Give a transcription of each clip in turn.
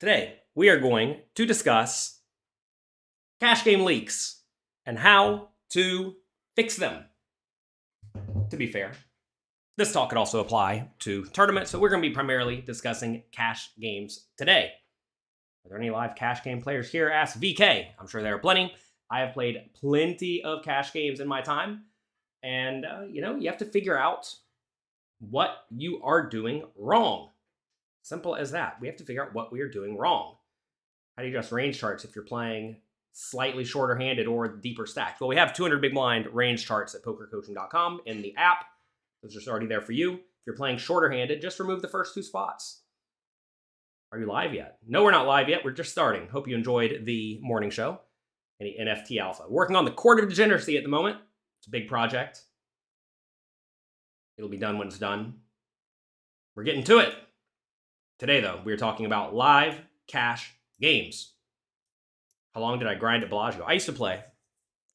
Today, we are going to discuss cash game leaks and how to fix them. To be fair, this talk could also apply to tournaments, so we're going to be primarily discussing cash games today. Are there any live cash game players here? Ask VK. I'm sure there are plenty. I have played plenty of cash games in my time, and you have to figure out what you are doing wrong. Simple as that. We have to figure out what we are doing wrong. How do you adjust range charts if you're playing slightly shorter handed or deeper stacked? Well, we have 200 big blind range charts at pokercoaching.com in the app. Those are already there for you. If you're playing shorter handed, just remove the first two spots. Are you live yet? No, we're not live yet. We're just starting. Hope you enjoyed the morning show. Any NFT Alpha. Working on the Court of Degeneracy at the moment. It's a big project. It'll be done when it's done. We're getting to it. Today, though, we're talking about live cash games. How long did I grind at Bellagio? I used to play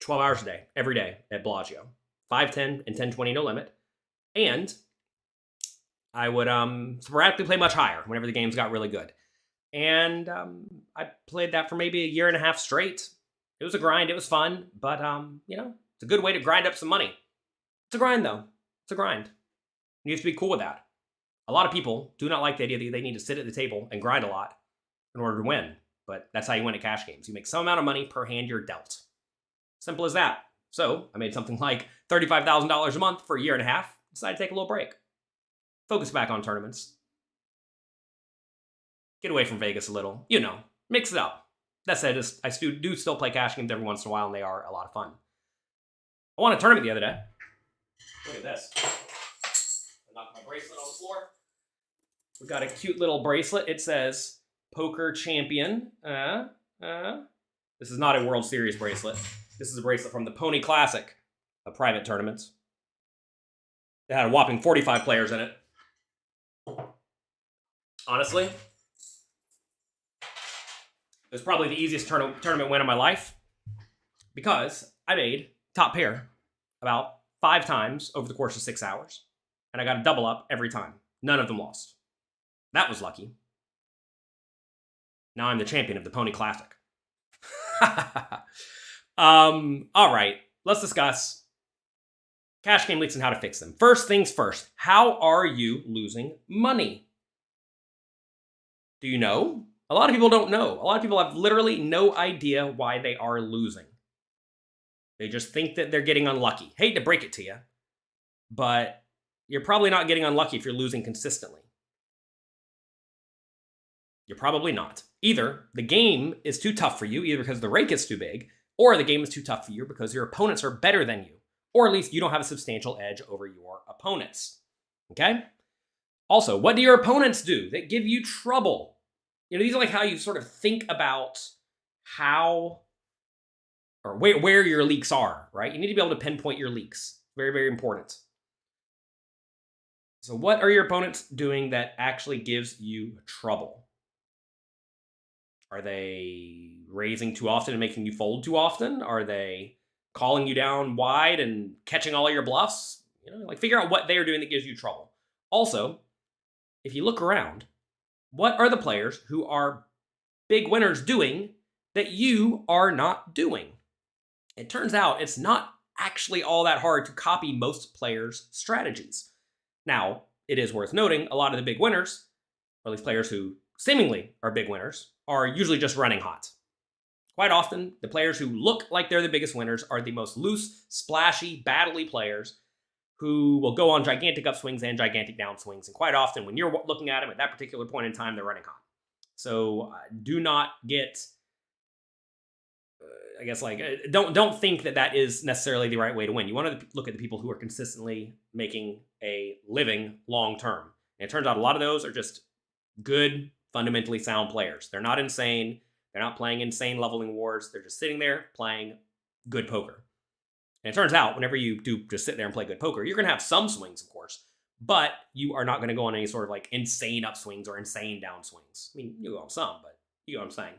12 hours a day, every day at Bellagio. 5, 10, and 10, 20, no limit. And I would sporadically play much higher whenever the games got really good. And I played that for maybe a year and a half straight. It was a grind. It was fun. But, it's a good way to grind up some money. It's a grind, though. It's a grind. You have to be cool with that. A lot of people do not like the idea that they need to sit at the table and grind a lot in order to win. But that's how you win at cash games. You make some amount of money per hand you're dealt. Simple as that. So I made something like $35,000 a month for a year and a half. Decided to take a little break. Focus back on tournaments. Get away from Vegas a little. Mix it up. That said, I do still play cash games every once in a while, and they are a lot of fun. I won a tournament the other day. Look at this. I knocked my bracelet on the floor. We got a cute little bracelet. It says Poker Champion. This is not a World Series bracelet. This is a bracelet from the Pony Classic, a private tournament. It had a whopping 45 players in it. Honestly, it was probably the easiest tournament win of my life because I made top pair about 5 times over the course of 6 hours, and I got a double up every time. None of them lost. That was lucky. Now I'm the champion of the Pony Classic. All right, let's discuss cash game leaks and how to fix them. First things first, how are you losing money? Do you know? A lot of people don't know. A lot of people have literally no idea why they are losing. They just think that they're getting unlucky. Hate to break it to you, but you're probably not getting unlucky if you're losing consistently. You're probably not. Either the game is too tough for you, either because the rake is too big, or the game is too tough for you because your opponents are better than you, or at least you don't have a substantial edge over your opponents. Okay? Also, what do your opponents do that give you trouble? These are like how you sort of think about how or where your leaks are, right? You need to be able to pinpoint your leaks. Very, very important. So what are your opponents doing that actually gives you trouble? Are they raising too often and making you fold too often? Are they calling you down wide and catching all of your bluffs? Figure out what they're doing that gives you trouble. Also, if you look around, what are the players who are big winners doing that you are not doing? It turns out it's not actually all that hard to copy most players' strategies. Now, it is worth noting, a lot of the big winners, or at least players who seemingly are big winners, are usually just running hot. Quite often, the players who look like they're the biggest winners are the most loose, splashy, battly players who will go on gigantic upswings and gigantic downswings. And quite often, when you're looking at them at that particular point in time, they're running hot. So do not get, don't think that is necessarily the right way to win. You want to look at the people who are consistently making a living long term. And it turns out a lot of those are just good, fundamentally sound players. They're not insane. They're not playing insane leveling wars. They're just sitting there playing good poker. And it turns out, whenever you do just sit there and play good poker, you're going to have some swings, of course, but you are not going to go on any sort of insane upswings or insane downswings. I mean, you go on some, but you know what I'm saying.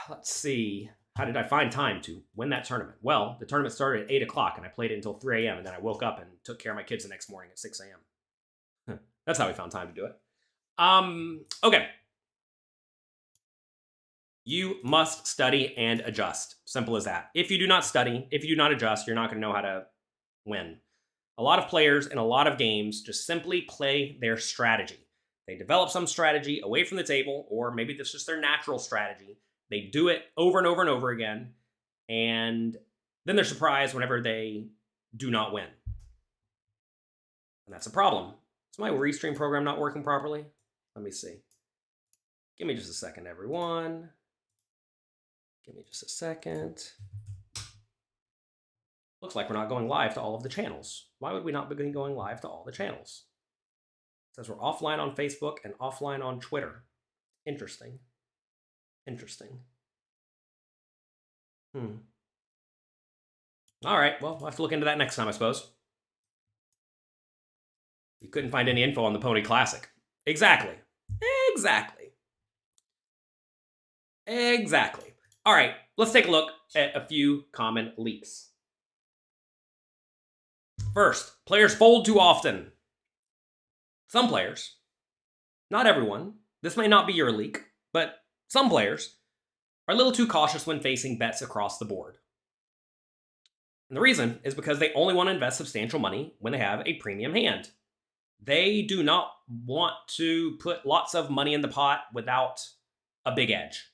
Let's see. How did I find time to win that tournament? Well, the tournament started at 8 o'clock, and I played it until 3 a.m., and then I woke up and took care of my kids the next morning at 6 a.m. That's how we found time to do it. Okay, You must study and adjust. Simple as that. If you do not study, if you do not adjust, you're not going to know how to win. A lot of players in a lot of games just simply play their strategy. They develop some strategy away from the table, or maybe that's just their natural strategy. They do it over and over and over again, and then they're surprised whenever they do not win. And that's a problem. Is my restream program not working properly? Let me see. Give me just a second, everyone. Give me just a second. Looks like we're not going live to all of the channels. Why would we not be going live to all the channels? It says we're offline on Facebook and offline on Twitter. Interesting. Interesting. All right, well, we'll have to look into that next time, I suppose. You couldn't find any info on the Pony Classic. Exactly. All right, let's take a look at a few common leaks. First, players fold too often. Some players, not everyone, this may not be your leak, but some players are a little too cautious when facing bets across the board. And the reason is because they only want to invest substantial money when they have a premium hand. They do not want to put lots of money in the pot without a big edge.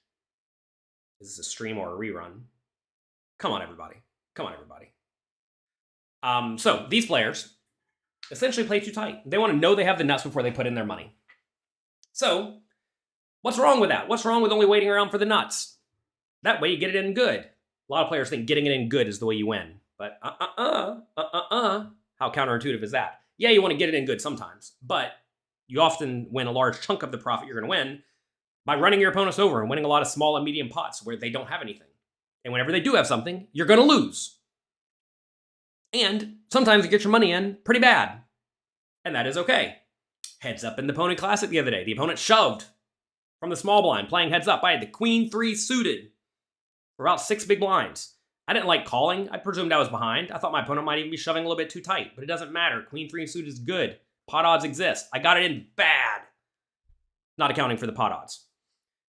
Is this a stream or a rerun? Come on, everybody. So these players essentially play too tight. They want to know they have the nuts before they put in their money. So what's wrong with that? What's wrong with only waiting around for the nuts? That way you get it in good. A lot of players think getting it in good is the way you win. But how counterintuitive is that? Yeah, you want to get it in good sometimes, but you often win a large chunk of the profit you're going to win by running your opponents over and winning a lot of small and medium pots where they don't have anything. And whenever they do have something, you're going to lose. And sometimes you get your money in pretty bad. And that is okay. Heads up in the Pony Classic the other day. The opponent shoved from the small blind, playing heads up. I had the Queen 3 suited for about 6 big blinds. I didn't like calling. I presumed I was behind. I thought my opponent might even be shoving a little bit too tight, but it doesn't matter. Queen 3 suited is good. Pot odds exist. I got it in bad. Not accounting for the pot odds.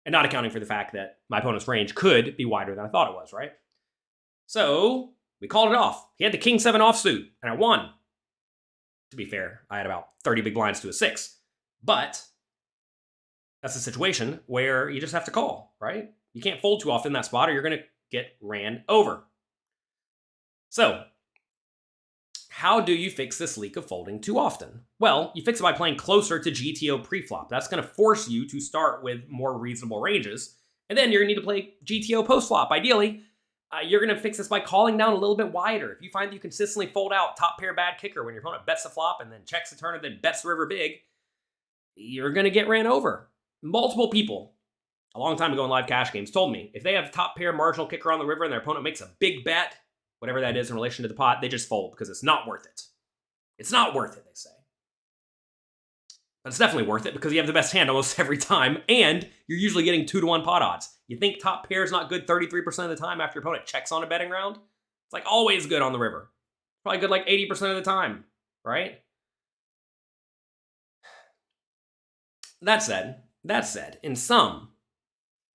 And not accounting for the fact that my opponent's range could be wider than I thought it was, right? So we called it off. He had the King 7 offsuit, and I won. To be fair, I had about 30 big blinds to a 6. But that's a situation where you just have to call, right? You can't fold too often in that spot or you're going to get ran over. So, how do you fix this leak of folding too often? Well, you fix it by playing closer to GTO preflop. That's going to force you to start with more reasonable ranges. And then you're going to need to play GTO postflop. Ideally, you're going to fix this by calling down a little bit wider. If you find that you consistently fold out top pair bad kicker when your opponent bets the flop and then checks the turn and then bets the river big, you're going to get ran over. Multiple people a long time ago in live cash games told me if they have top pair marginal kicker on the river and their opponent makes a big bet, whatever that is in relation to the pot, they just fold because it's not worth it. It's not worth it, they say. But it's definitely worth it because you have the best hand almost every time, and you're usually getting 2-to-1 pot odds. You think top pair is not good 33% of the time after your opponent checks on a betting round? It's like always good on the river. Probably good like 80% of the time, right? That said, in some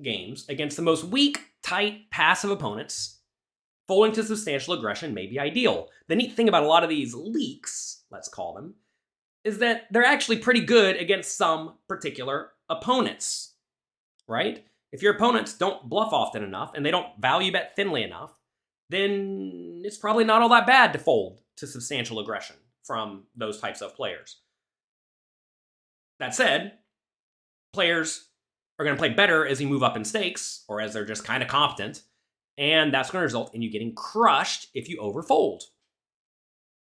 games against the most weak, tight, passive opponents, folding to substantial aggression may be ideal. The neat thing about a lot of these leaks, let's call them, is that they're actually pretty good against some particular opponents, right? If your opponents don't bluff often enough and they don't value bet thinly enough, then it's probably not all that bad to fold to substantial aggression from those types of players. That said, players are going to play better as you move up in stakes or as they're just kind of competent, and that's going to result in you getting crushed if you overfold.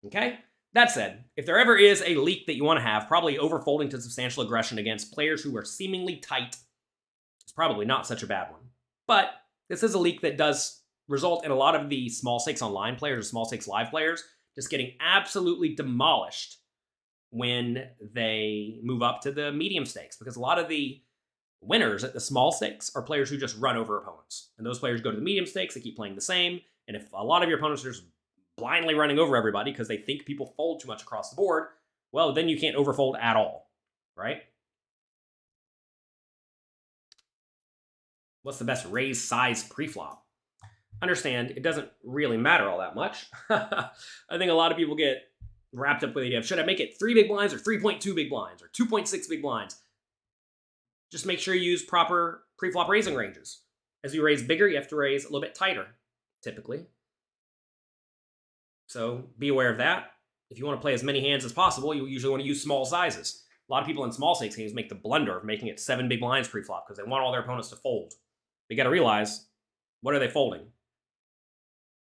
Okay? That said, if there ever is a leak that you want to have, probably overfolding to substantial aggression against players who are seemingly tight, it's probably not such a bad one. But this is a leak that does result in a lot of the small stakes online players or small stakes live players just getting absolutely demolished when they move up to the medium stakes, because a lot of the winners at the small stakes are players who just run over opponents. And those players go to the medium stakes, they keep playing the same, and if a lot of your opponents are just blindly running over everybody because they think people fold too much across the board, well, then you can't overfold at all, right? What's the best raise size preflop? Understand, it doesn't really matter all that much. I think a lot of people get wrapped up with the idea of, should I make it 3 big blinds or 3.2 big blinds or 2.6 big blinds? Just make sure you use proper preflop raising ranges. As you raise bigger, you have to raise a little bit tighter, typically. So be aware of that. If you want to play as many hands as possible, you usually want to use small sizes. A lot of people in small stakes games make the blunder of making it 7 big blinds preflop because they want all their opponents to fold. But you got to realize, what are they folding?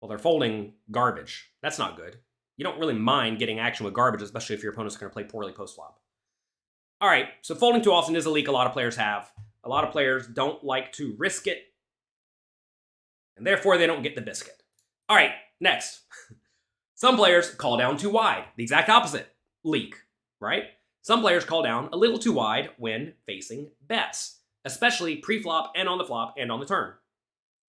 Well, they're folding garbage. That's not good. You don't really mind getting action with garbage, especially if your opponent's going to play poorly post-flop. All right, so folding too often is a leak a lot of players have. A lot of players don't like to risk it, and therefore they don't get the biscuit. All right, next. Some players call down too wide. The exact opposite leak, right? Some players call down a little too wide when facing bets, especially pre-flop and on the flop and on the turn.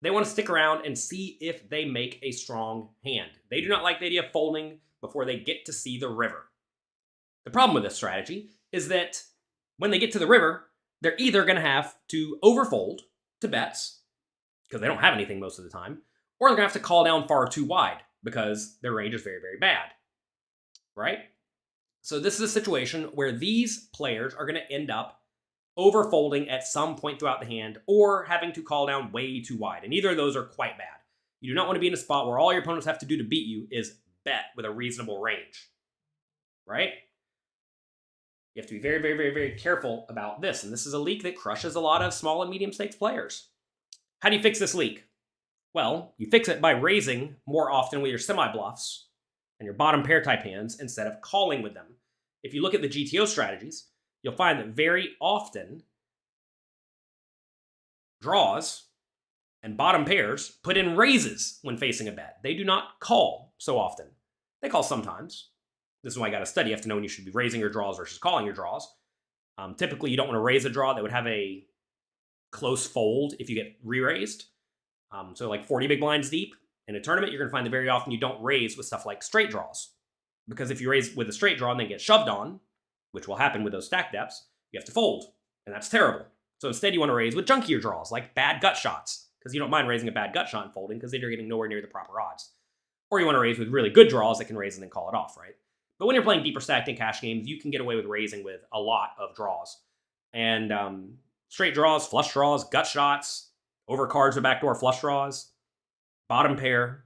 They want to stick around and see if they make a strong hand. They do not like the idea of folding before they get to see the river. The problem with this strategy is that when they get to the river, they're either going to have to overfold to bets, because they don't have anything most of the time, or they're going to have to call down far too wide, because their range is very, very bad, right? So this is a situation where these players are going to end up overfolding at some point throughout the hand or having to call down way too wide. And either of those are quite bad. You do not want to be in a spot where all your opponents have to do to beat you is bet with a reasonable range, right? You have to be very, very, very, very careful about this. And this is a leak that crushes a lot of small and medium stakes players. How do you fix this leak? Well, you fix it by raising more often with your semi-bluffs and your bottom pair type hands instead of calling with them. If you look at the GTO strategies, you'll find that very often draws and bottom pairs put in raises when facing a bet. They do not call so often. They call sometimes. This is why you got to study. You have to know when you should be raising your draws versus calling your draws. Typically, you don't want to raise a draw that would have a close fold if you get re-raised. So like 40 big blinds deep in a tournament, you're going to find that very often you don't raise with stuff like straight draws. Because if you raise with a straight draw and then get shoved on, which will happen with those stack depths, you have to fold, and that's terrible. So instead you want to raise with junkier draws, like bad gut shots, because you don't mind raising a bad gut shot and folding, because then you're getting nowhere near the proper odds. Or you want to raise with really good draws that can raise and then call it off, right? But when you're playing deeper stacked in cash games, you can get away with raising with a lot of draws. And straight draws, flush draws, gut shots, overcards or backdoor flush draws, bottom pair,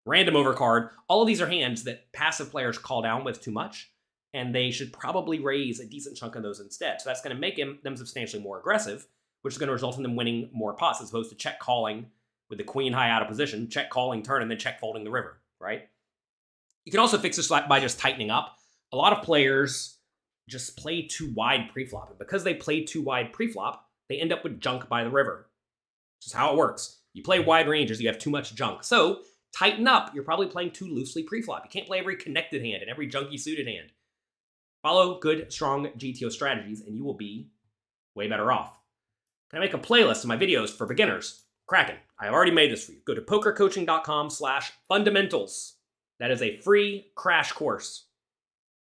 random overcard, all of these are hands that passive players call down with too much, and they should probably raise a decent chunk of those instead. So that's going to make them substantially more aggressive, which is going to result in them winning more pots, as opposed to check calling with the queen high out of position, check calling turn, and then check folding the river, right? You can also fix this by just tightening up. A lot of players just play too wide preflop, and because they play too wide preflop, they end up with junk by the river. This is how it works. You play wide ranges, you have too much junk. So tighten up. You're probably playing too loosely preflop. You can't play every connected hand and every junky suited hand. Follow good, strong GTO strategies, and you will be way better off. Can I make a playlist of my videos for beginners? Kraken. I have already made this for you. Go to pokercoaching.com/fundamentals. That is a free crash course.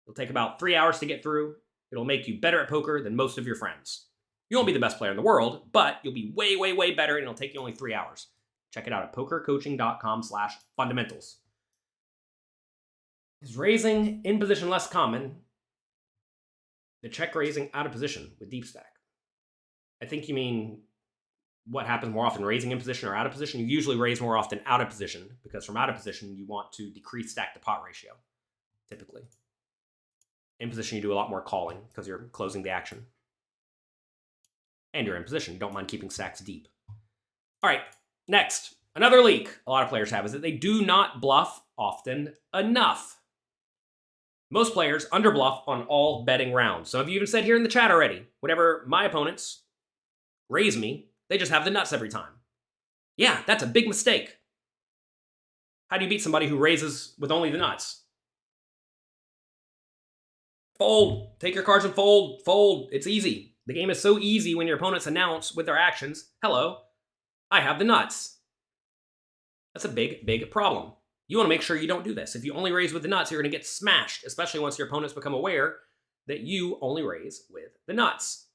It'll take about 3 hours to get through. It'll make you better at poker than most of your friends. You won't be the best player in the world, but you'll be way, way, way better, and it'll take you only 3 hours. Check it out at pokercoaching.com/fundamentals. Is raising in position less common than check raising out of position with deep stack? I think you mean what happens more often, raising in position or out of position? You usually raise more often out of position, because from out of position, you want to decrease stack to pot ratio, typically. In position, you do a lot more calling because you're closing the action. And you're in position. You don't mind keeping stacks deep. All right, next. Another leak a lot of players have is that they do not bluff often enough. Most players underbluff on all betting rounds. Some of you even said here in the chat already, whenever my opponents raise me, they just have the nuts every time. Yeah, that's a big mistake. How do you beat somebody who raises with only the nuts? Fold. Take your cards and fold. Fold. It's easy. The game is so easy when your opponents announce with their actions, hello, I have the nuts. That's a big, big problem. You want to make sure you don't do this. If you only raise with the nuts, you're going to get smashed, especially once your opponents become aware that you only raise with the nuts.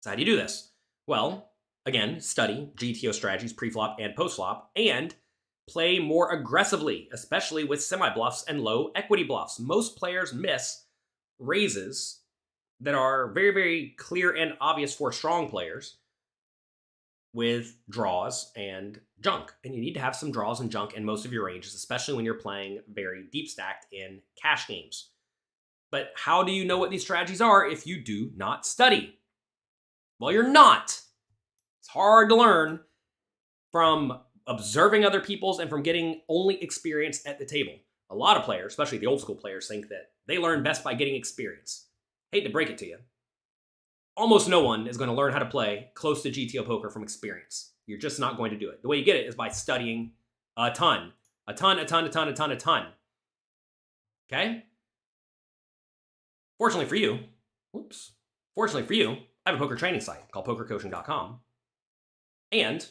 So how do you do this? Well, again, study GTO strategies pre-flop and post-flop, and play more aggressively, especially with semi-bluffs and low equity bluffs. Most players miss raises that are very, very clear and obvious for strong players with draws and junk. And you need to have some draws and junk in most of your ranges, especially when you're playing very deep stacked in cash games. But how do you know what these strategies are if you do not study? Well, you're not. It's hard to learn from observing other people's and from getting only experience at the table. A lot of players, especially the old school players, think that they learn best by getting experience. Hate to break it to you. Almost no one is going to learn how to play close to GTO poker from experience. You're just not going to do it. The way you get it is by studying a ton. A ton. Okay? Fortunately for you, I have a poker training site called pokercoaching.com. And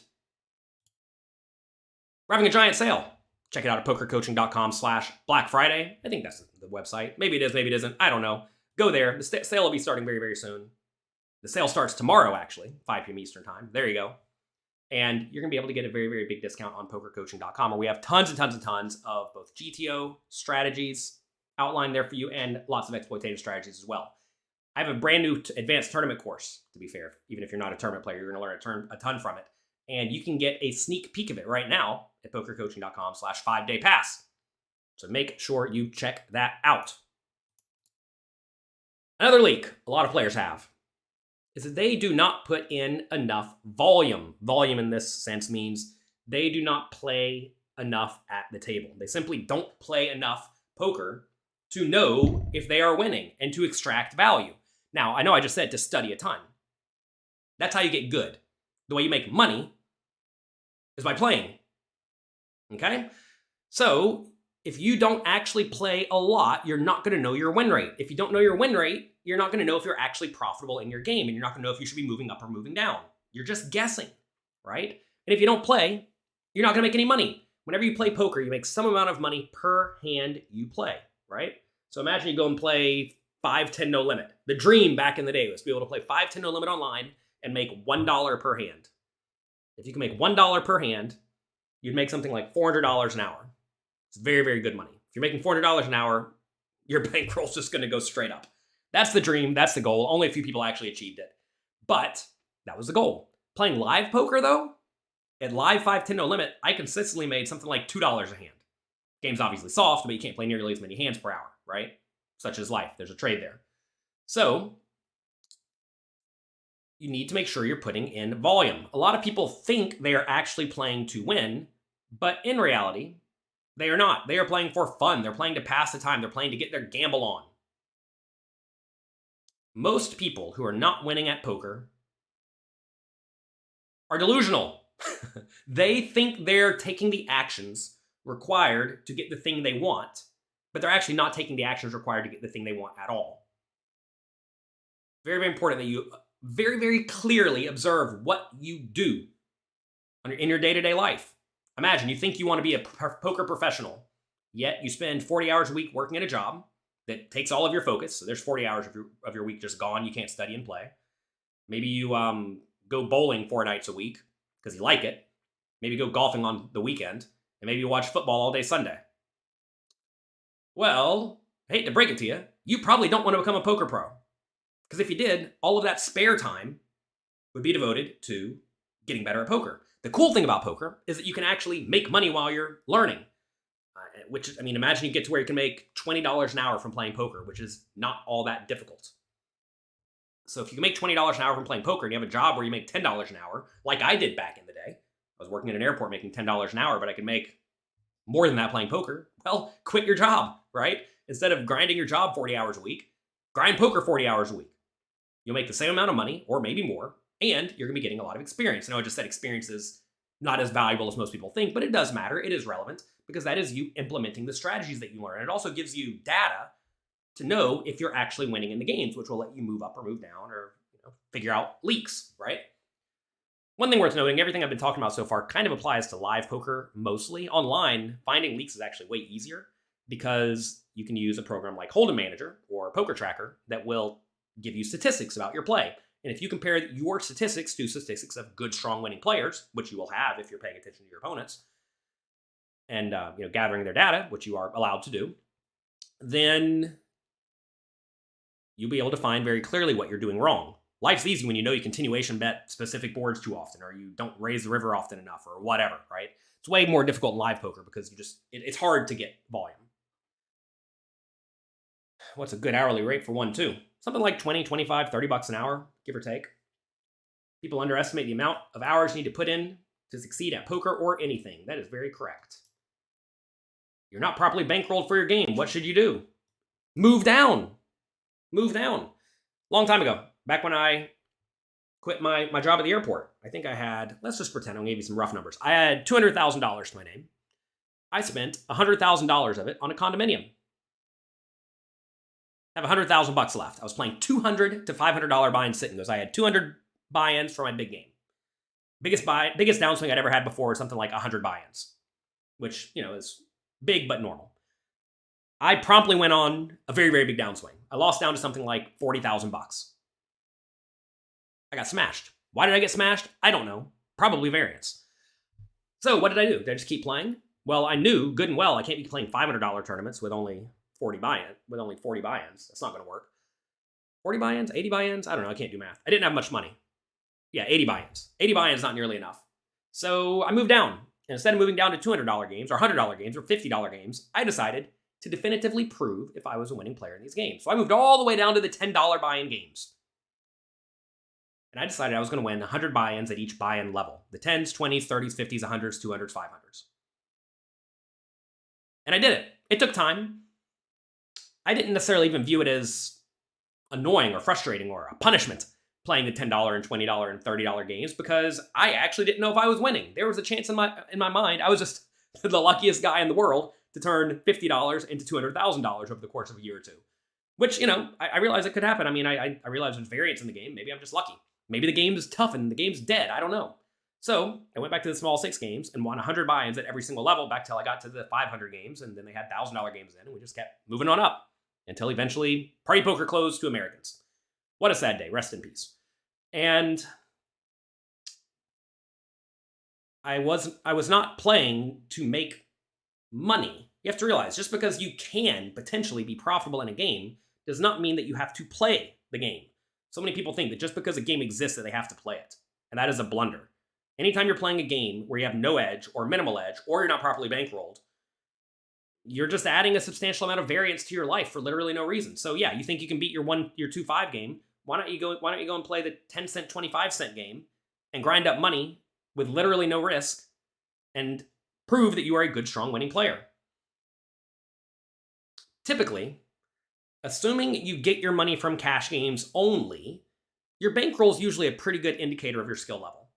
we're having a giant sale. Check it out at pokercoaching.com/Black Friday. I think that's the website. Maybe it is, maybe it isn't. I don't know. Go there. The sale will be starting very, very soon. The sale starts tomorrow, actually, 5 p.m. Eastern time. There you go. And you're going to be able to get a very, very big discount on pokercoaching.com, where we have tons and tons and tons of both GTO strategies outlined there for you and lots of exploitative strategies as well. I have a brand new advanced tournament course, to be fair. Even if you're not a tournament player, you're going to learn a ton from it. And you can get a sneak peek of it right now at pokercoaching.com/5-day-pass. So make sure you check that out. Another leak a lot of players have is that they do not put in enough volume. Volume in this sense means they do not play enough at the table. They simply don't play enough poker to know if they are winning and to extract value. Now, I know I just said to study a ton. That's how you get good. The way you make money is by playing. Okay? So, if you don't actually play a lot, you're not going to know your win rate. If you don't know your win rate, you're not going to know if you're actually profitable in your game, and you're not going to know if you should be moving up or moving down. You're just guessing, right? And if you don't play, you're not going to make any money. Whenever you play poker, you make some amount of money per hand you play, right? So imagine you go and play 5-10 no limit. The dream back in the day was to be able to play 5-10 no limit online and make $1 per hand. If you can make $1 per hand, you'd make something like $400 an hour. It's very, very good money. If you're making $400 an hour, your bankroll's just going to go straight up. That's the dream. That's the goal. Only a few people actually achieved it. But that was the goal. Playing live poker, though, at live 5-10 no limit, I consistently made something like $2 a hand. Game's obviously soft, but you can't play nearly as many hands per hour, right? Such as life. There's a trade there. So you need to make sure you're putting in volume. A lot of people think they are actually playing to win, but in reality, they are not. They are playing for fun. They're playing to pass the time. They're playing to get their gamble on. Most people who are not winning at poker are delusional. They think they're taking the actions required to get the thing they want, but they're actually not taking the actions required to get the thing they want at all. Very, very important that you very, very clearly observe what you do in your day-to-day life. Imagine you think you want to be a poker professional, yet you spend 40 hours a week working at a job that takes all of your focus. So there's 40 hours of your week just gone. You can't study and play. Maybe you go bowling 4 nights a week because you like it. Maybe go golfing on the weekend. And maybe you watch football all day Sunday. Well, I hate to break it to you, you probably don't want to become a poker pro. Because if you did, all of that spare time would be devoted to getting better at poker. The cool thing about poker is that you can actually make money while you're learning. Which, I mean, imagine you get to where you can make $20 an hour from playing poker, which is not all that difficult. So if you can make $20 an hour from playing poker and you have a job where you make $10 an hour, like I did back in the day, I was working at an airport making $10 an hour, but I could make more than that playing poker. Well, quit your job, right? Instead of grinding your job 40 hours a week, grind poker 40 hours a week. You'll make the same amount of money, or maybe more, and you're going to be getting a lot of experience. I know I just said experience is not as valuable as most people think, but it does matter. It is relevant because that is you implementing the strategies that you learn. And it also gives you data to know if you're actually winning in the games, which will let you move up or move down or figure out leaks, right? One thing worth noting, everything I've been talking about so far kind of applies to live poker mostly. Online, finding leaks is actually way easier because you can use a program like Hold'em Manager or Poker Tracker that will give you statistics about your play. And if you compare your statistics to statistics of good, strong winning players, which you will have if you're paying attention to your opponents, and gathering their data, which you are allowed to do, then you'll be able to find very clearly what you're doing wrong. Life's easy when you know you continuation bet specific boards too often, or you don't raise the river often enough, or whatever, right? It's way more difficult in live poker because it's hard to get volume. What's a good hourly rate for 1-2? Something like 20, 25, 30 bucks an hour, give or take. People underestimate the amount of hours you need to put in to succeed at poker or anything. That is very correct. You're not properly bankrolled for your game. What should you do? Move down. Move down. Long time ago, back when I quit my job at the airport, I think I had, let's just pretend, I'm going to give you some rough numbers. I had $200,000 to my name. I spent $100,000 of it on a condominium. I have 100,000 bucks left. I was playing $200 to $500 buy-in sit and goes. I had 200 buy-ins for my big game. Biggest downswing I'd ever had before was something like 100 buy-ins, which, is big but normal. I promptly went on a very, very big downswing. I lost down to something like 40,000 bucks. I got smashed. Why did I get smashed? I don't know. Probably variance. So what did I do? Did I just keep playing? Well, I knew good and well I can't be playing $500 tournaments with only 40 buy-ins. That's not going to work. 40 buy-ins? 80 buy-ins? I don't know. I can't do math. I didn't have much money. Yeah, 80 buy-ins. 80 buy-ins not nearly enough. So I moved down. And instead of moving down to $200 games or $100 games or $50 games, I decided to definitively prove if I was a winning player in these games. So I moved all the way down to the $10 buy-in games. And I decided I was going to win 100 buy-ins at each buy-in level. The 10s, 20s, 30s, 50s, 100s, 200s, 500s. And I did it. It took time. I didn't necessarily even view it as annoying or frustrating or a punishment playing the $10 and $20 and $30 games because I actually didn't know if I was winning. There was a chance in my mind I was just the luckiest guy in the world to turn $50 into $200,000 over the course of a year or two. Which, I realize it could happen. I mean, I realize there's variance in the game. Maybe I'm just lucky. Maybe the game is tough and the game's dead. I don't know. So I went back to the small 6 games and won 100 buy-ins at every single level back till I got to the 500 games, and then they had $1,000 games in, and we just kept moving on up until eventually Party Poker closed to Americans. What a sad day. Rest in peace. And I was not playing to make money. You have to realize, just because you can potentially be profitable in a game does not mean that you have to play the game. So many people think that just because a game exists that they have to play it. And that is a blunder. Anytime you're playing a game where you have no edge or minimal edge, or you're not properly bankrolled, you're just adding a substantial amount of variance to your life for literally no reason. So yeah, you think you can beat your 2-5 game. Why don't you go and play the 10-cent, 25-cent game and grind up money with literally no risk and prove that you are a good, strong winning player? Typically, assuming you get your money from cash games only, your bankroll is usually a pretty good indicator of your skill level.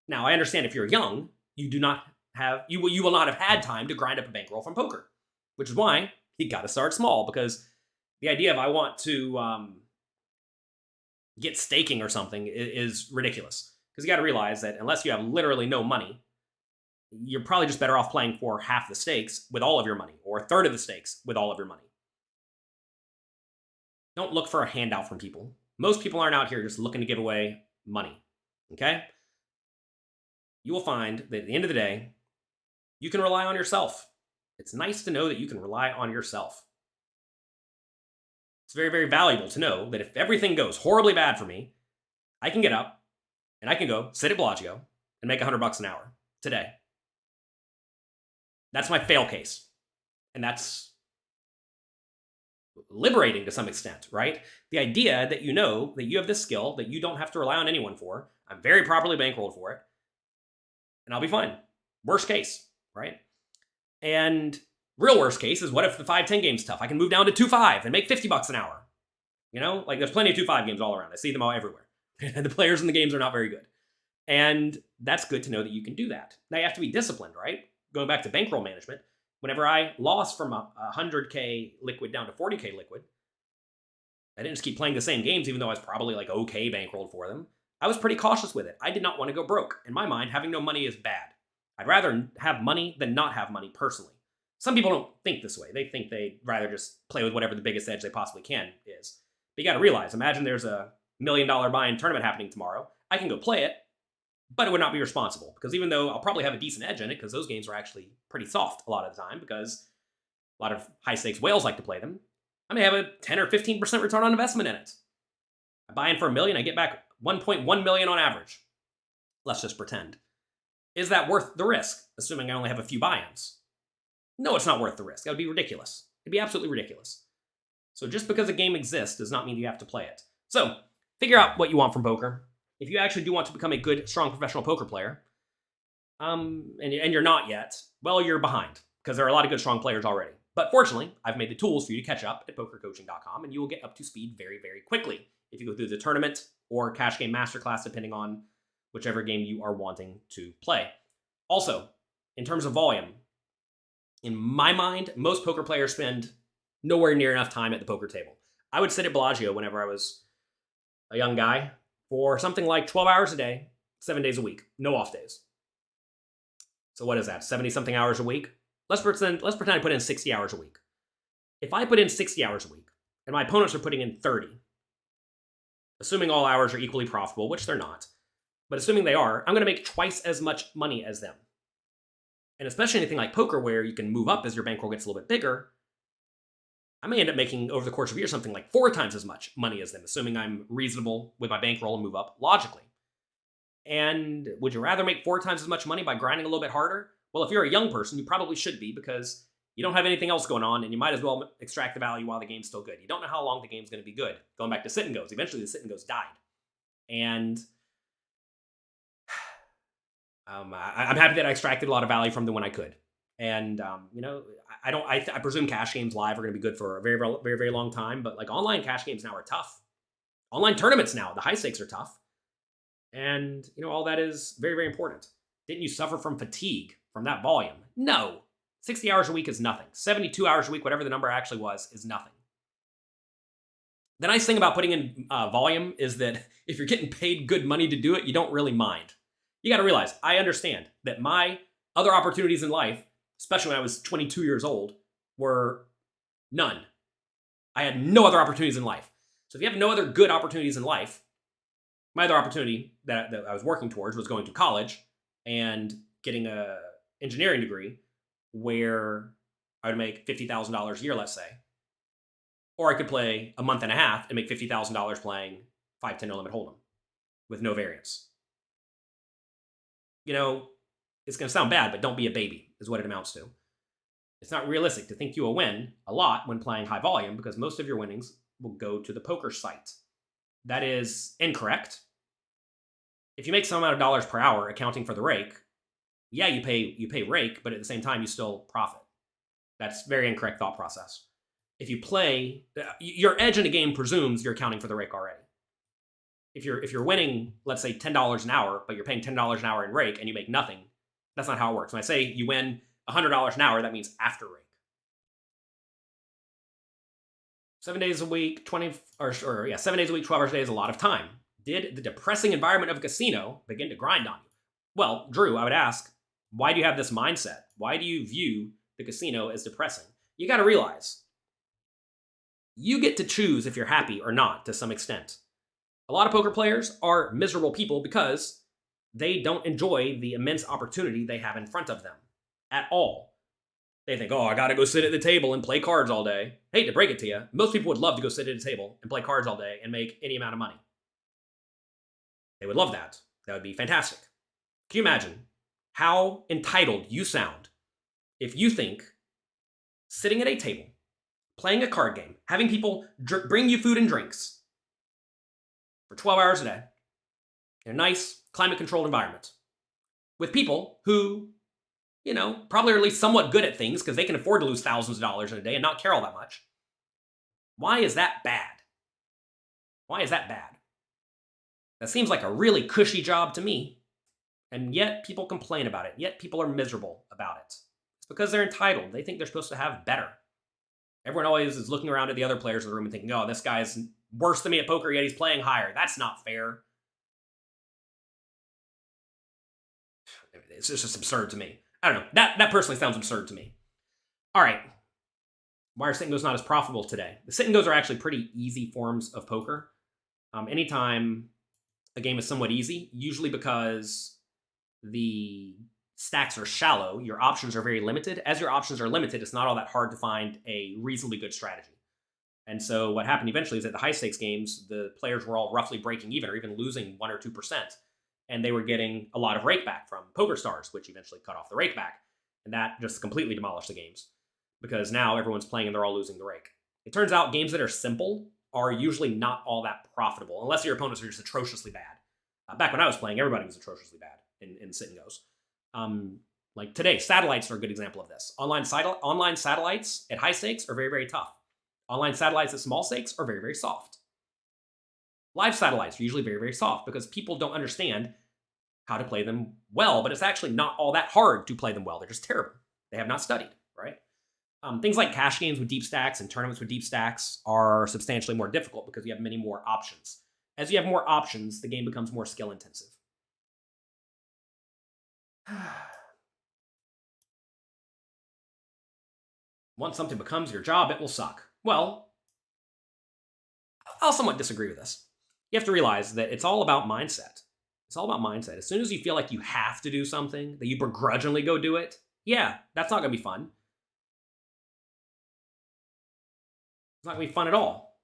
Now, I understand if you're young, you will not have had time to grind up a bankroll from poker, which is why you got to start small, because the idea of I want to get staking or something is ridiculous. Because you got to realize that unless you have literally no money, you're probably just better off playing for half the stakes with all of your money, or a third of the stakes with all of your money. Don't look for a handout from people. Most people aren't out here just looking to give away money, okay? You will find that at the end of the day, you can rely on yourself. It's nice to know that you can rely on yourself. It's very, very valuable to know that if everything goes horribly bad for me, I can get up and I can go sit at Bellagio and make $100 an hour today. That's my fail case. And that's liberating to some extent, right? The idea that you know that you have this skill that you don't have to rely on anyone for. I'm very properly bankrolled for it. And I'll be fine. Worst case, right? And real worst case is, what if the 5-10 game's tough? I can move down to 2-5 and make $50 an hour. Like there's plenty of 2-5 games all around. I see them all everywhere. And the players in the games are not very good. And that's good to know that you can do that. Now you have to be disciplined, right? Going back to bankroll management, whenever I lost from a 100K liquid down to 40K liquid, I didn't just keep playing the same games, even though I was probably like okay bankrolled for them. I was pretty cautious with it. I did not want to go broke. In my mind, having no money is bad. I'd rather have money than not have money personally. Some people don't think this way. They think they'd rather just play with whatever the biggest edge they possibly can is. But you got to realize, imagine there's a million buy-in tournament happening tomorrow, I can go play it, but it would not be responsible. Because even though I'll probably have a decent edge in it, because those games are actually pretty soft a lot of the time, because a lot of high-stakes whales like to play them, I may have a 10 or 15% return on investment in it. I buy in for $1 million, I get back 1.1 million on average. Let's just pretend. Is that worth the risk, assuming I only have a few buy-ins? No, it's not worth the risk. That would be ridiculous. It'd be absolutely ridiculous. So just because a game exists does not mean you have to play it. So figure out what you want from poker. If you actually do want to become a good, strong professional poker player, and you're not yet, well, you're behind, because there are a lot of good, strong players already. But fortunately, I've made the tools for you to catch up at pokercoaching.com, and you will get up to speed very, very quickly if you go through the tournament or cash game masterclass, depending on whichever game you are wanting to play. Also, in terms of volume, in my mind, most poker players spend nowhere near enough time at the poker table. I would sit at Bellagio whenever I was a young guy for something like 12 hours a day, 7 days a week, no off days. So what is that, 70-something hours a week? Let's pretend I put in 60 hours a week. If I put in 60 hours a week, and my opponents are putting in 30, assuming all hours are equally profitable, which they're not, but assuming they are, I'm going to make twice as much money as them. And especially anything like poker, where you can move up as your bankroll gets a little bit bigger, I may end up making, over the course of a year, something like 4 times as much money as them, assuming I'm reasonable with my bankroll and move up logically. And would you rather make 4 times as much money by grinding a little bit harder? Well, if you're a young person, you probably should be, because you don't have anything else going on, and you might as well extract the value while the game's still good. You don't know how long the game's going to be good. Going back to sit and goes, eventually the sit and goes died. And I'm happy that I extracted a lot of value from them when I could. And, I presume cash games live are going to be good for a very, very, very, very long time, but like online cash games now are tough. Online tournaments now, the high stakes are tough. And, all that is very, very important. Didn't you suffer from fatigue from that volume? No. 60 hours a week is nothing. 72 hours a week, whatever the number actually was, is nothing. The nice thing about putting in volume is that if you're getting paid good money to do it, you don't really mind. You got to realize, I understand that my other opportunities in life, especially when I was 22 years old, were none. I had no other opportunities in life. So if you have no other good opportunities in life, my other opportunity that I was working towards was going to college and getting an engineering degree where I would make $50,000 a year, let's say. Or I could play a month and a half and make $50,000 playing 5-10 no limit hold'em with no variance. It's going to sound bad, but don't be a baby is what it amounts to. It's not realistic to think you will win a lot when playing high volume, because most of your winnings will go to the poker site. That is incorrect. If you make some amount of dollars per hour accounting for the rake, yeah, you pay rake, but at the same time you still profit. That's very incorrect thought process. If you play, your edge in a game presumes you're accounting for the rake already. If you're winning, let's say $10 an hour, but you're paying $10 an hour in rake and you make nothing, that's not how it works. When I say you win $100 an hour, that means after rake. 7 days a week, 7 days a week, 12 hours a day is a lot of time. Did the depressing environment of a casino begin to grind on you? Well, Drew, I would ask, why do you have this mindset? Why do you view the casino as depressing? You got to realize, you get to choose if you're happy or not to some extent. A lot of poker players are miserable people because they don't enjoy the immense opportunity they have in front of them at all. They think, I got to go sit at the table and play cards all day. Hate to break it to you, most people would love to go sit at a table and play cards all day and make any amount of money. They would love that. That would be fantastic. Can you imagine how entitled you sound if you think sitting at a table, playing a card game, having people bring you food and drinks for 12 hours a day in a nice climate-controlled environment with people who, probably are at least somewhat good at things because they can afford to lose thousands of dollars in a day and not care all that much. Why is that bad? Why is that bad? That seems like a really cushy job to me, and yet people complain about it. Yet people are miserable about it. It's because they're entitled. They think they're supposed to have better. Everyone always is looking around at the other players in the room and thinking, this guy's worse than me at poker, yet he's playing higher. That's not fair. It's just absurd to me. I don't know. That personally sounds absurd to me. All right. Why are sit and goes not as profitable today? The sit and goes are actually pretty easy forms of poker. Anytime a game is somewhat easy, usually because the stacks are shallow, your options are very limited. As your options are limited, it's not all that hard to find a reasonably good strategy. And so what happened eventually is that the high stakes games, the players were all roughly breaking even or even losing 1 or 2%. And they were getting a lot of rake back from poker stars, which eventually cut off the rake back. And that just completely demolished the games because now everyone's playing and they're all losing the rake. It turns out games that are simple are usually not all that profitable unless your opponents are just atrociously bad. Back when I was playing, everybody was atrociously bad in sit and goes. Like today, satellites are a good example of this. Online satellites at high stakes are very, very tough. Online satellites at small stakes are very, very soft. Live satellites are usually very, very soft because people don't understand how to play them well, but it's actually not all that hard to play them well. They're just terrible. They have not studied, right? Things like cash games with deep stacks and tournaments with deep stacks are substantially more difficult because you have many more options. As you have more options, the game becomes more skill intensive. Once something becomes your job, it will suck. Well, I'll somewhat disagree with this. You have to realize that it's all about mindset. It's all about mindset. As soon as you feel like you have to do something, that you begrudgingly go do it, yeah, that's not going to be fun. It's not going to be fun at all.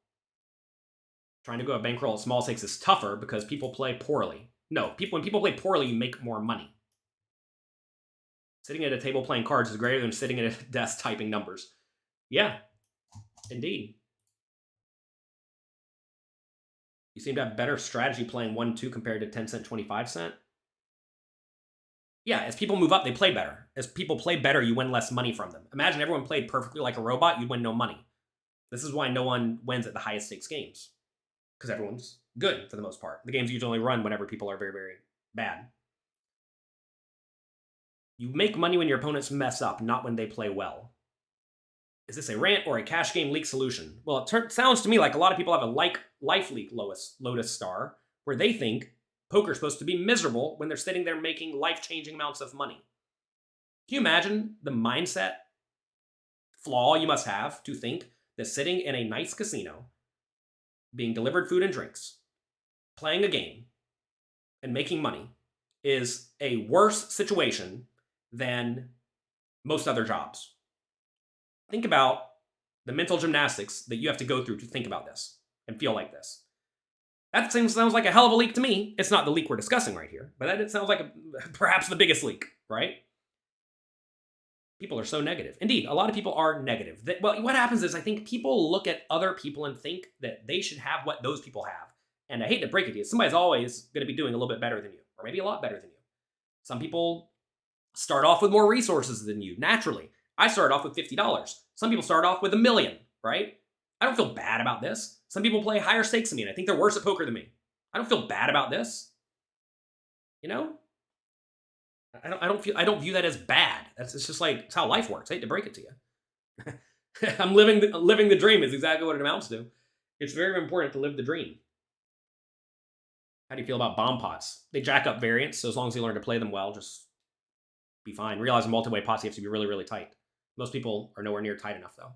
Trying to go at bankroll at small stakes is tougher because people play poorly. No, when people play poorly, you make more money. Sitting at a table playing cards is greater than sitting at a desk typing numbers. Yeah, indeed. You seem to have better strategy playing 1-2 compared to 10 cent, 25 cent. Yeah, as people move up, they play better. As people play better, you win less money from them. Imagine everyone played perfectly like a robot, you'd win no money. This is why no one wins at the highest stakes games. Because everyone's good for the most part. The games usually only run whenever people are very, very bad. You make money when your opponents mess up, not when they play well. Is this a rant or a cash game leak solution? Well, it sounds to me like a lot of people have a life leak Lotus Star, where they think poker's supposed to be miserable when they're sitting there making life-changing amounts of money. Can you imagine the mindset flaw you must have to think that sitting in a nice casino, being delivered food and drinks, playing a game, and making money is a worse situation than most other jobs? Think about the mental gymnastics that you have to go through to think about this and feel like this. That sounds like a hell of a leak to me. It's not the leak we're discussing right here, but it sounds like perhaps the biggest leak, right? People are so negative. Indeed, a lot of people are negative. Well, what happens is I think people look at other people and think that they should have what those people have. And I hate to break it to you, somebody's always going to be doing a little bit better than you, or maybe a lot better than you. Some people start off with more resources than you, naturally. I started off with $50. Some people start off with $1 million, right? I don't feel bad about this. Some people play higher stakes than me, and I think they're worse at poker than me. I don't feel bad about this. You know? I don't view that as bad. It's just like, it's how life works. I hate to break it to you. I'm living the dream is exactly what it amounts to. It's very important to live the dream. How do you feel about bomb pots? They jack up variance, so as long as you learn to play them well, just be fine. Realize in multi-way pots you have to be really, really tight. Most people are nowhere near tight enough, though.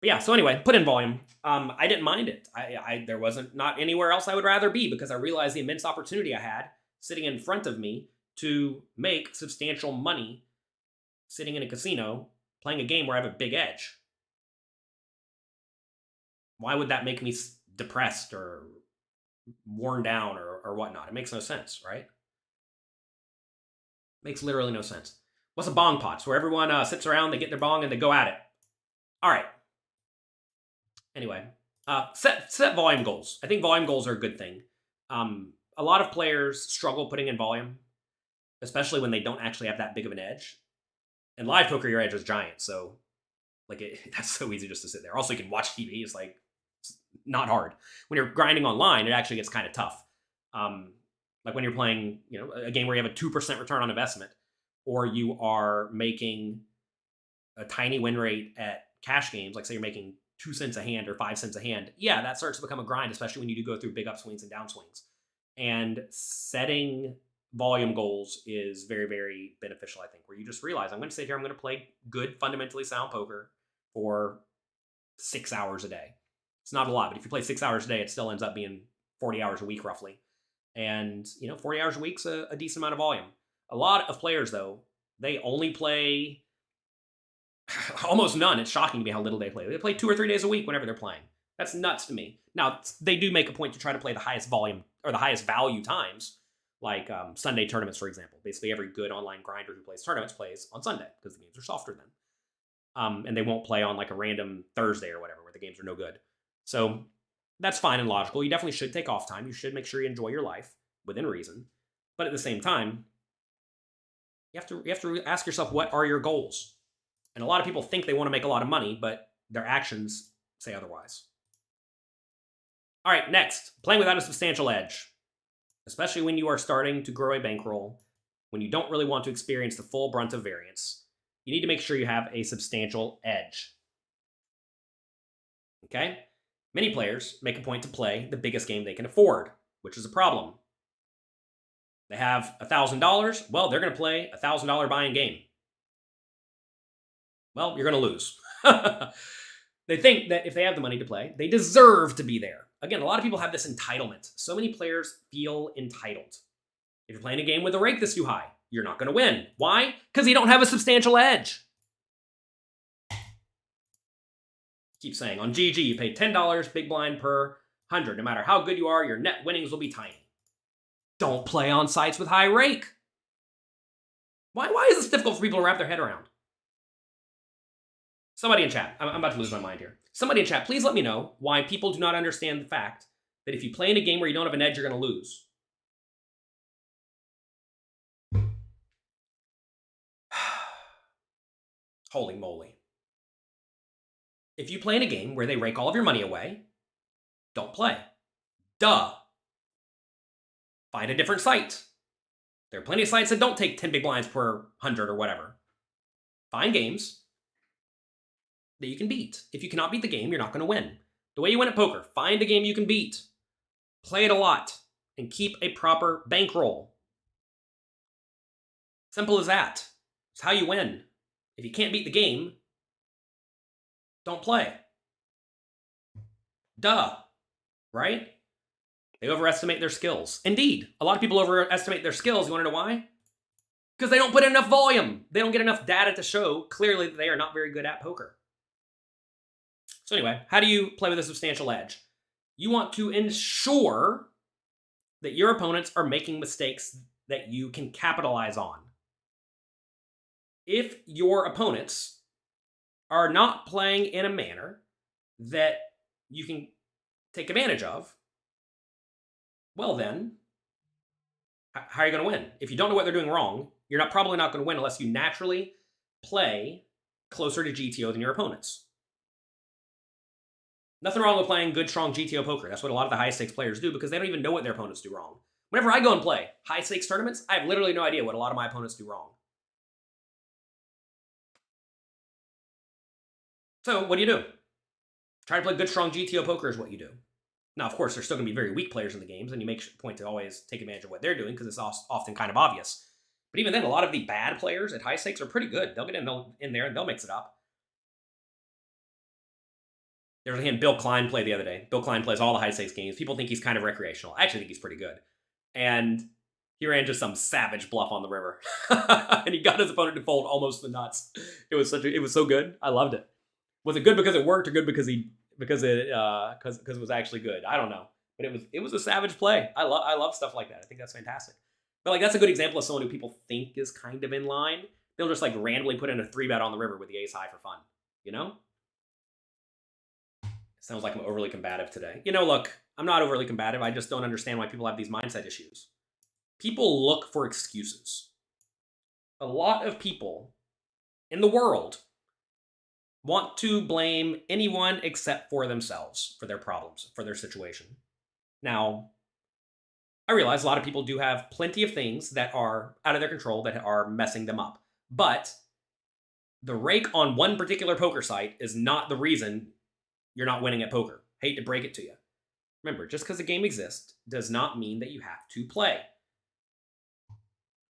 But yeah, so anyway, put in volume. I didn't mind it. There wasn't not anywhere else I would rather be because I realized the immense opportunity I had sitting in front of me to make substantial money sitting in a casino playing a game where I have a big edge. Why would that make me depressed or worn down or whatnot? It makes no sense, right? Makes literally no sense. What's a bong pot? So where everyone sits around, they get their bong, and they go at it. All right. Anyway, set volume goals. I think volume goals are a good thing. A lot of players struggle putting in volume, especially when they don't actually have that big of an edge. In live poker, your edge is giant, so that's so easy just to sit there. Also, you can watch TV. It's not hard. When you're grinding online, it actually gets kind of tough. Like when you're playing, a game where you have a 2% return on investment, or you are making a tiny win rate at cash games, like say you're making 2 cents a hand or 5 cents a hand. Yeah, that starts to become a grind, especially when you do go through big upswings and downswings. And setting volume goals is very, very beneficial, I think, where you just realize, I'm going to sit here, I'm going to play good, fundamentally sound poker for 6 hours a day. It's not a lot, but if you play 6 hours a day, it still ends up being 40 hours a week roughly. And, 40 hours a week's a decent amount of volume. A lot of players, though, they only play almost none. It's shocking to me how little they play. They play 2 or 3 days a week whenever they're playing. That's nuts to me. Now, they do make a point to try to play the highest volume or the highest value times, like Sunday tournaments, for example. Basically, every good online grinder who plays tournaments plays on Sunday because the games are softer then. And they won't play on like a random Thursday or whatever where the games are no good. So that's fine and logical. You definitely should take off time. You should make sure you enjoy your life within reason. But at the same time, you have to ask yourself, what are your goals? And a lot of people think they want to make a lot of money, but their actions say otherwise. All right, next, playing without a substantial edge, especially when you are starting to grow a bankroll, when you don't really want to experience the full brunt of variance, you need to make sure you have a substantial edge. Okay? Many players make a point to play the biggest game they can afford, which is a problem. They have $1,000. Well, they're going to play a $1,000 buy-in game. Well, you're going to lose. They think that if they have the money to play, they deserve to be there. Again, a lot of people have this entitlement. So many players feel entitled. If you're playing a game with a rake that's too high, you're not going to win. Why? Because you don't have a substantial edge. Keep saying, on GG, you pay $10 big blind per 100. No matter how good you are, your net winnings will be tiny. Don't play on sites with high rake. Why is this difficult for people to wrap their head around? Somebody in chat, I'm about to lose my mind here. Somebody in chat, please let me know why people do not understand the fact that if you play in a game where you don't have an edge, you're going to lose. Holy moly. If you play in a game where they rake all of your money away, don't play. Duh. Find a different site. There are plenty of sites that don't take 10 big blinds per 100 or whatever. Find games that you can beat. If you cannot beat the game, you're not going to win. The way you win at poker, find a game you can beat. Play it a lot. And keep a proper bankroll. Simple as that. It's how you win. If you can't beat the game, don't play. Duh. Right? They overestimate their skills. Indeed, a lot of people overestimate their skills. You want to know why? Because they don't put in enough volume. They don't get enough data to show clearly that they are not very good at poker. So anyway, how do you play with a substantial edge? You want to ensure that your opponents are making mistakes that you can capitalize on. If your opponents are not playing in a manner that you can take advantage of, well then, how are you going to win? If you don't know what they're doing wrong, you're probably not going to win unless you naturally play closer to GTO than your opponents. Nothing wrong with playing good, strong GTO poker. That's what a lot of the high-stakes players do because they don't even know what their opponents do wrong. Whenever I go and play high-stakes tournaments, I have literally no idea what a lot of my opponents do wrong. So, what do? Try to play good, strong GTO poker is what you do. Now, of course, there's still going to be very weak players in the games, and you make a point to always take advantage of what they're doing because it's often kind of obvious. But even then, a lot of the bad players at high stakes are pretty good. They'll get in there and they'll mix it up. There was a hand Bill Klein played the other day. Bill Klein plays all the high stakes games. People think he's kind of recreational. I actually think he's pretty good. And he ran just some savage bluff on the river. And he got his opponent to fold almost the nuts. It was so good. I loved it. Was it good because it worked or good because it was actually good? I don't know. But it was a savage play. I love stuff like that. I think that's fantastic. But like that's a good example of someone who people think is kind of in line. They'll just like randomly put in a 3-bet on the river with the ace high for fun. You know? Sounds like I'm overly combative today. Look, I'm not overly combative. I just don't understand why people have these mindset issues. People look for excuses. A lot of people in the world want to blame anyone except for themselves for their problems, for their situation. Now, I realize a lot of people do have plenty of things that are out of their control that are messing them up. But the rake on one particular poker site is not the reason you're not winning at poker. Hate to break it to you. Remember, just because a game exists does not mean that you have to play.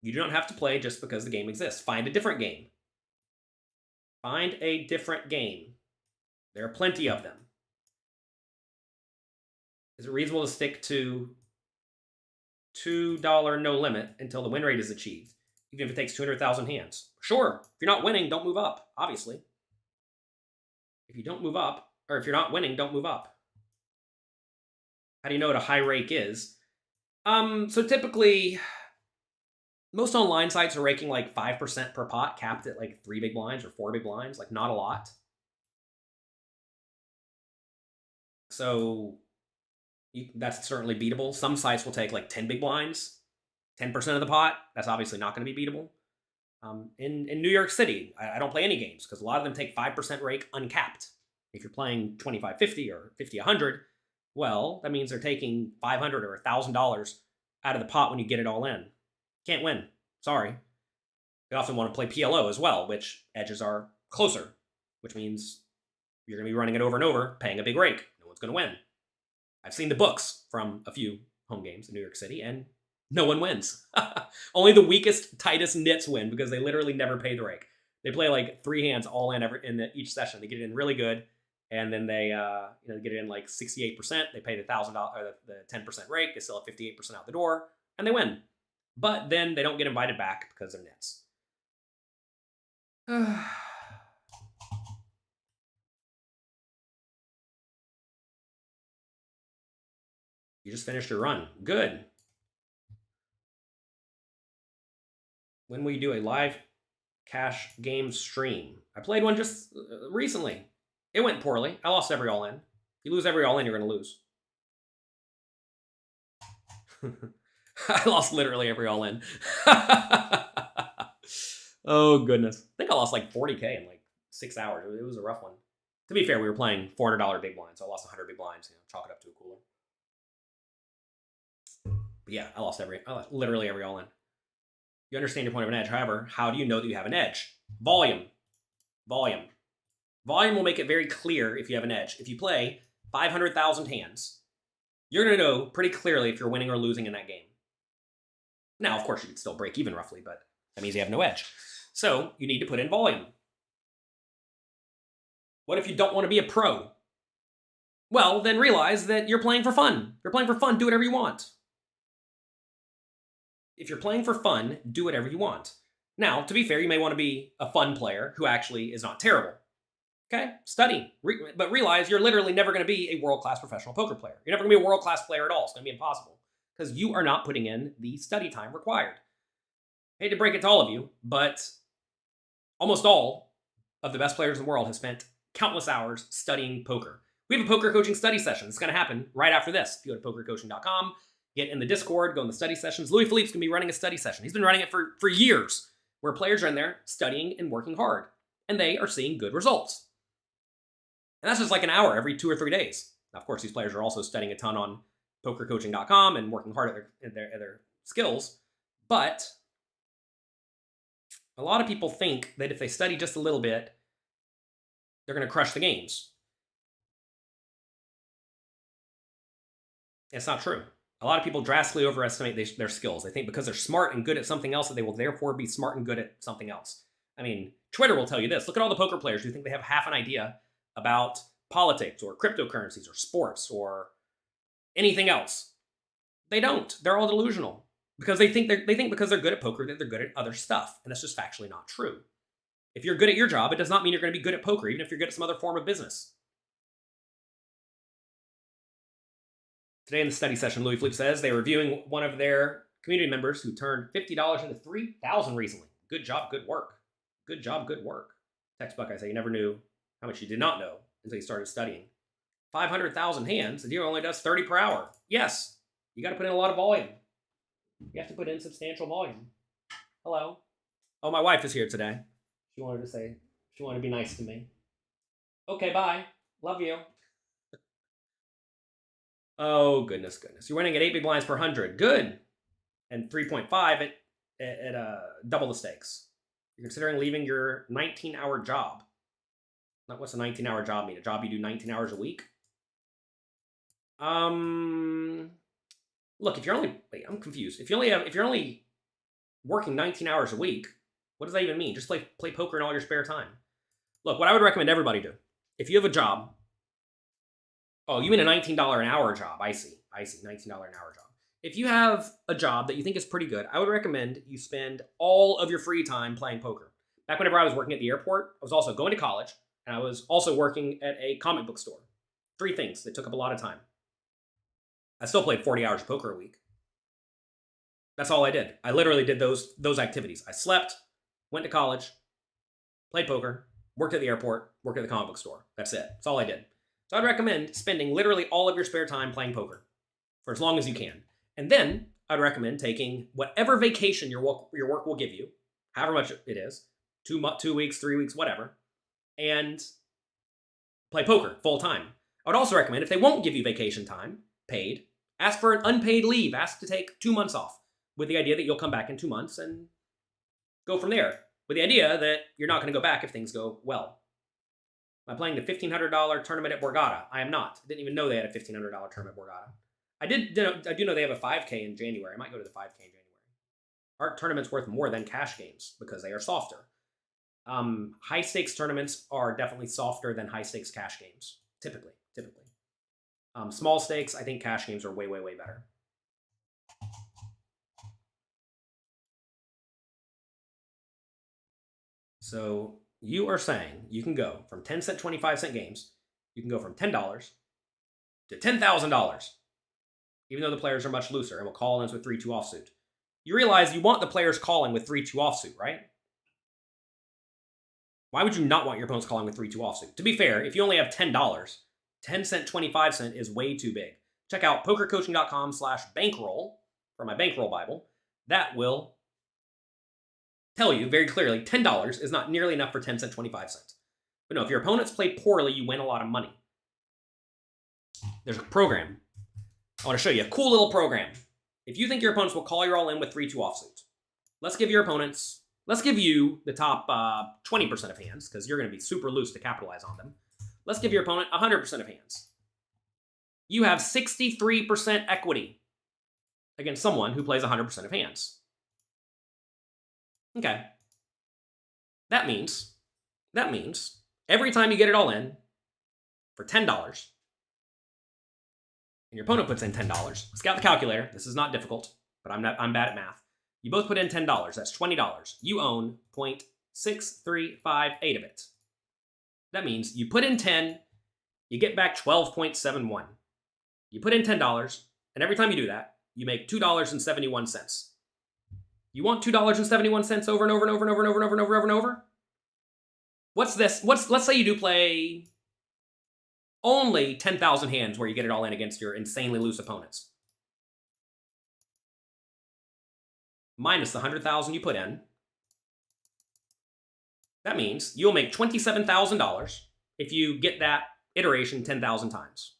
You do not have to play just because the game exists. Find a different game. Find a different game. There are plenty of them. Is it reasonable to stick to $2 no limit until the win rate is achieved, even if it takes 200,000 hands? Sure. If you're not winning, don't move up, obviously. If you don't move up, or if you're not winning, don't move up. How do you know what a high rake is? So typically, most online sites are raking like 5% per pot, capped at like 3 big blinds or 4 big blinds, like not a lot. So that's certainly beatable. Some sites will take like 10 big blinds, 10% of the pot. That's obviously not going to be beatable. In New York City, I don't play any games because a lot of them take 5% rake uncapped. If you're playing 25-50 or 50-100, well, that means they're taking $500 or $1,000 out of the pot when you get it all in. Can't win. Sorry. They often want to play PLO as well, which edges are closer, which means you're going to be running it over and over, paying a big rake. No one's going to win. I've seen the books from a few home games in New York City, and no one wins. Only the weakest, tightest nits win because they literally never pay the rake. They play like 3 hands all in each session. They get it in really good, and then they get it in like 68%. They pay the $1,000 or the 10% rake. They still have 58% out the door, and they win. But then they don't get invited back because they're nits. You just finished your run. Good. When will you do a live cash game stream? I played one just recently. It went poorly. I lost every all-in. If you lose every all-in, you're going to lose. I lost literally every all-in. Oh, goodness. I think I lost like 40K in like 6 hours. It was a rough one. To be fair, we were playing $400 big blinds, so I lost 100 big blinds. Chalk it up to a cooler. But yeah, I lost literally every all-in. You understand your point of an edge. However, how do you know that you have an edge? Volume. Volume. Volume will make it very clear if you have an edge. If you play 500,000 hands, you're going to know pretty clearly if you're winning or losing in that game. Now, of course, you could still break even roughly, but that means you have no edge. So you need to put in volume. What if you don't want to be a pro? Well, then realize that you're playing for fun. If you're playing for fun, do whatever you want. If you're playing for fun, do whatever you want. Now, to be fair, you may want to be a fun player who actually is not terrible. Okay? Study. But realize you're literally never going to be a world-class professional poker player. You're never going to be a world-class player at all. It's going to be impossible because you are not putting in the study time required. I hate to break it to all of you, but almost all of the best players in the world have spent countless hours studying poker. We have a poker coaching study session. It's going to happen right after this. If you go to pokercoaching.com, get in the Discord, go in the study sessions. Louis Philippe's going to be running a study session. He's been running it for years, where players are in there studying and working hard, and they are seeing good results. And that's just like an hour every 2 or 3 days. Now, of course, these players are also studying a ton on pokercoaching.com and working hard at their skills, but a lot of people think that if they study just a little bit, they're going to crush the games. It's not true. A lot of people drastically overestimate their skills. They think because they're smart and good at something else that they will therefore be smart and good at something else. I mean, Twitter will tell you this. Look at all the poker players who think they have half an idea about politics or cryptocurrencies or sports or anything else. They don't. They're all delusional because they think because they're good at poker that they're good at other stuff, and that's just factually not true. If you're good at your job, it does not mean you're going to be good at poker, even if you're good at some other form of business. Today in the study session, Louis Philippe says they're reviewing one of their community members who turned $50 into $3,000 recently. Good job, good work. Good job, good work. Textbook, I say, you never knew how much you did not know until you started studying. 500,000 hands, the dealer only does 30 per hour. Yes, you got to put in a lot of volume. You have to put in substantial volume. Hello. Oh, my wife is here today. She wanted to be nice to me. Okay, bye. Love you. Oh, goodness. You're winning at 8 big blinds per 100. Good. And 3.5 at double the stakes. You're considering leaving your 19-hour job. Now, what's a 19-hour job mean? A job you do 19 hours a week? Look, I'm confused. If you're only working 19 hours a week, what does that even mean? Just play poker in all your spare time. Look, what I would recommend everybody do, if you have a job Oh, you mean a $19 an hour job? I see. $19 an hour job. If you have a job that you think is pretty good, I would recommend you spend all of your free time playing poker. Back whenever I was working at the airport, I was also going to college, and I was also working at a comic book store. 3 things that took up a lot of time. I still played 40 hours of poker a week. That's all I did. I literally did those activities. I slept, went to college, played poker, worked at the airport, worked at the comic book store. That's it. That's all I did. So I'd recommend spending literally all of your spare time playing poker for as long as you can. And then I'd recommend taking whatever vacation your work will give you, however much it is, 2 weeks, 3 weeks, whatever, and play poker full time. I would also recommend, if they won't give you vacation time, paid, ask for an unpaid leave. Ask to take 2 months off with the idea that you'll come back in 2 months and go from there. With the idea that you're not going to go back if things go well. I'm playing the $1,500 tournament at Borgata. I am not. I didn't even know they had a $1,500 tournament at Borgata. I do know they have a 5K in January. I might go to the 5K in January. Art tournaments worth more than cash games because they are softer. High stakes tournaments are definitely softer than high stakes cash games. Typically. Small stakes, I think cash games are way, way, way better. So you are saying you can go from 10-cent, 25-cent games, you can go from $10 to $10,000, even though the players are much looser and will call ins with 3-2 offsuit. You realize you want the players calling with 3-2 offsuit, right? Why would you not want your opponents calling with 3-2 offsuit? To be fair, if you only have $10, 10-cent, 25-cent is way too big. Check out pokercoaching.com/bankroll for my bankroll Bible. That will tell you very clearly $10 is not nearly enough for 10-cent, 25-cent. But no, if your opponents play poorly, you win a lot of money. There's a program. I want to show you a cool little program. If you think your opponents will call your all in with 3-2 offsuit, let's give you the top 20% of hands, because you're going to be super loose to capitalize on them. Let's give your opponent 100% of hands. You have 63% equity against someone who plays 100% of hands. Okay. That means every time you get it all in for $10, and your opponent puts in $10, let's out the calculator. This is not difficult, but I'm bad at math. You both put in $10. That's $20. You own 0.6358 of it. That means you put in 10, you get back 12.71. You put in $10, and every time you do that, you make $2.71. You want $2.71 over and over and over and over and over and over and over and over? What's this? Let's say you do play only 10,000 hands where you get it all in against your insanely loose opponents. Minus the 100,000 you put in. That means you'll make $27,000 if you get that iteration 10,000 times.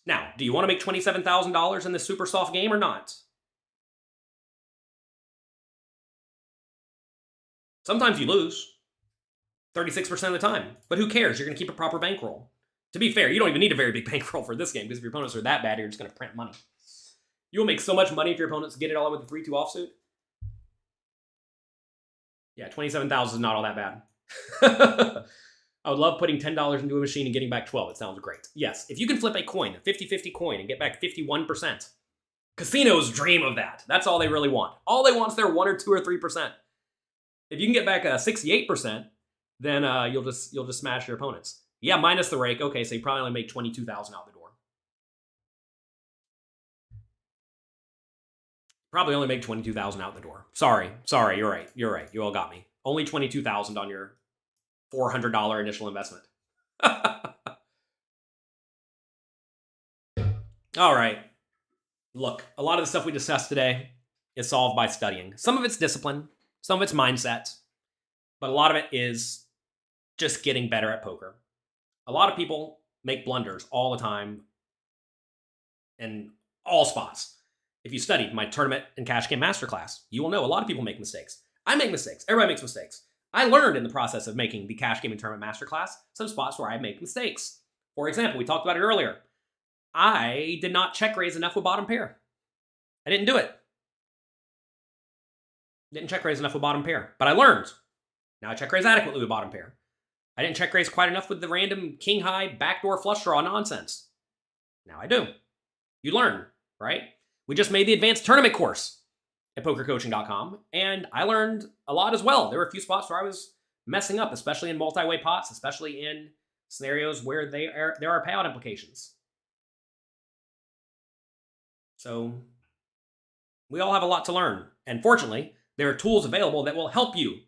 Now, do you want to make $27,000 in this super soft game or not? Sometimes you lose 36% of the time, but who cares? You're going to keep a proper bankroll. To be fair, you don't even need a very big bankroll for this game, because if your opponents are that bad, you're just going to print money. You'll make so much money if your opponents get it all with the 3-2 offsuit. Yeah, 27,000 is not all that bad. I would love putting $10 into a machine and getting back 12. It sounds great. Yes, if you can flip a coin, a 50-50 coin, and get back 51%, casinos dream of that. That's all they really want. All they want is their 1 or 2 or 3%. If you can get back 68%, then you'll just smash your opponents. Yeah, minus the rake. Okay, so you probably only make $22,000 out the door. Probably only make $22,000 out the door. Sorry, you're right. You all got me. Only $22,000 on your $400 initial investment. All right. Look, a lot of the stuff we discussed today is solved by studying. Some of it's discipline, some of it's mindset, but a lot of it is just getting better at poker. A lot of people make blunders all the time in all spots. If you studied my tournament and cash game masterclass, you will know a lot of people make mistakes. I make mistakes. Everybody makes mistakes. I learned in the process of making the cash game and tournament masterclass some spots where I make mistakes. For example, we talked about it earlier. I did not check raise enough with bottom pair. I didn't do it. Didn't check raise enough with bottom pair, but I learned. Now I check raise adequately with bottom pair. I didn't check raise quite enough with the random king high backdoor flush draw nonsense. Now I do. You learn, right? We just made the advanced tournament course at pokercoaching.com, and I learned a lot as well. There were a few spots where I was messing up, especially in multi-way pots, especially in scenarios where there are payout implications. So we all have a lot to learn. And fortunately, there are tools available that will help you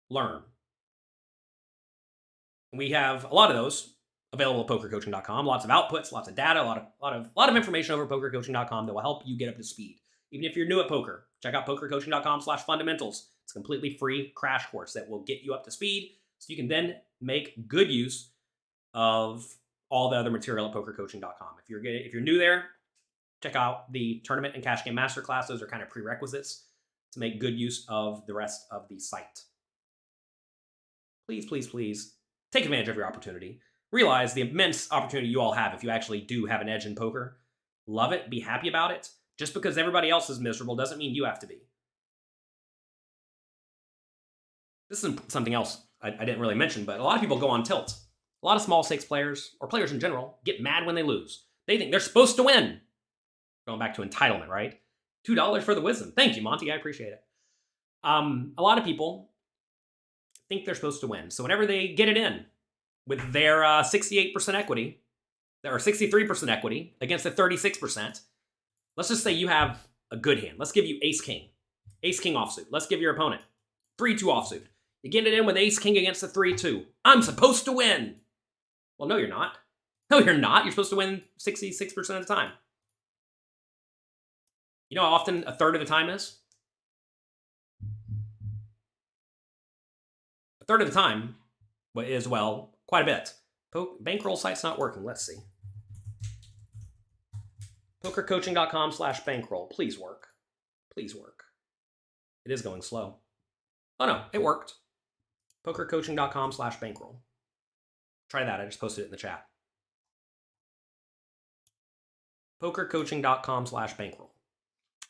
learn. And we have a lot of those available at pokercoaching.com. Lots of outputs, lots of data, a lot of information over at pokercoaching.com that will help you get up to speed. Even if you're new at poker, check out pokercoaching.com/fundamentals. It's a completely free crash course that will get you up to speed so you can then make good use of all the other material at pokercoaching.com. If you're new there, check out the tournament and cash game masterclass. Those are kind of prerequisites to make good use of the rest of the site. Please, please, please take advantage of your opportunity. Realize the immense opportunity you all have if you actually do have an edge in poker. Love it. Be happy about it. Just because everybody else is miserable doesn't mean you have to be. This is something else I didn't really mention, but a lot of people go on tilt. A lot of small stakes players, or players in general, get mad when they lose. They think they're supposed to win. Going back to entitlement, right? $2 for the wisdom. Thank you, Monty. I appreciate it. A lot of people think they're supposed to win. So whenever they get it in with their 68% equity, or 63% equity against the 36%, let's just say you have a good hand. Let's give you ace-king offsuit. Let's give your opponent 3-2 offsuit. You get it in with ace-king against the 3-2. I'm supposed to win. Well, no, you're not. No, you're not. You're supposed to win 66% of the time. You know how often a third of the time is? A third of the time is, well, quite a bit. Bankroll site's not working. Let's see. Pokercoaching.com/bankroll. Please work. Please work. It is going slow. Oh no, it worked. Pokercoaching.com/bankroll. Try that. I just posted it in the chat. Pokercoaching.com/bankroll.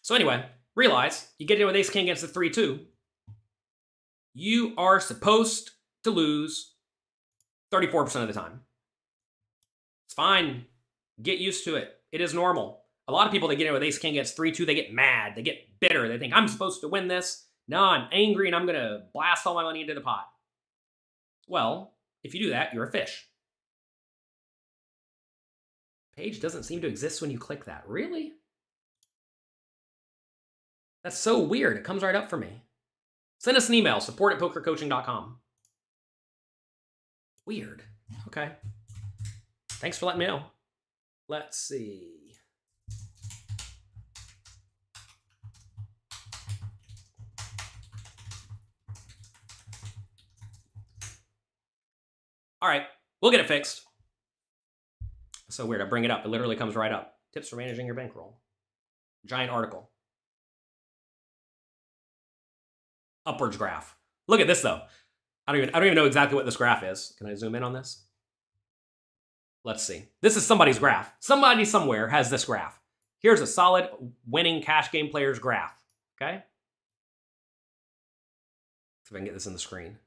So anyway, realize you get in with ace-king against the 3-2. You are supposed to lose 34% of the time. It's fine. Get used to it. It is normal. A lot of people that get in with ace-king against 3-2, they get mad. They get bitter. They think, I'm supposed to win this. No, I'm angry and I'm going to blast all my money into the pot. Well, if you do that, you're a fish. Page doesn't seem to exist when you click that. Really? That's so weird. It comes right up for me. Send us an email, support@pokercoaching.com. Weird. Okay. Thanks for letting me know. Let's see. All right, we'll get it fixed. So weird, I bring it up. It literally comes right up. Tips for managing your bankroll. Giant article. Upwards graph. Look at this though. I don't even know exactly what this graph is. Can I zoom in on this? Let's see. This is somebody's graph. Somebody somewhere has this graph. Here's a solid winning cash game player's graph. Okay? See if I can get this in the screen.